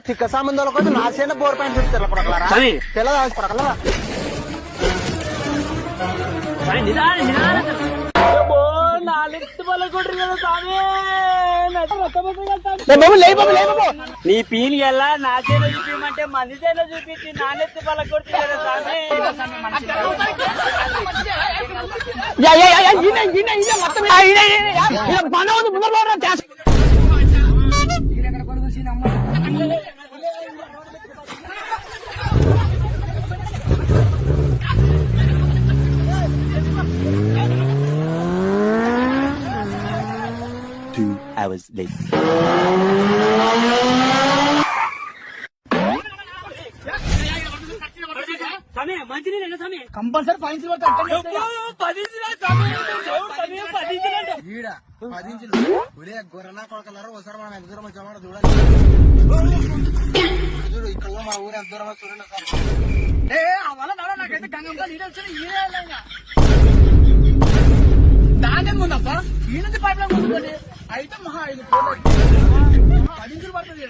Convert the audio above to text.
తిక్క సంబంధాల కోసం నా చేన బోర్ పైన చూస్తారు పిల్లలు పడకలరా నీ పీని ఎలా నా చేలో చూపించమంటే మంది చేలో చూపించి నానెత్తి పలకొడుతు కదా hours later. కంపల్సరీ పదించులు గొర్రెనా కొడకలరు ఒకసారి మనం ఎంత దూరం వచ్చామో చూడాలి. చూడు ఇక్కడ మా ఊరు ఎంత దూరం చూడండి నాకైతే గంగమ్మ దాని ముందప్ప ఈ నుంచి పైప్ లైన్ ముందుకోండి అయితే మహా 5 10 పడుతుంది.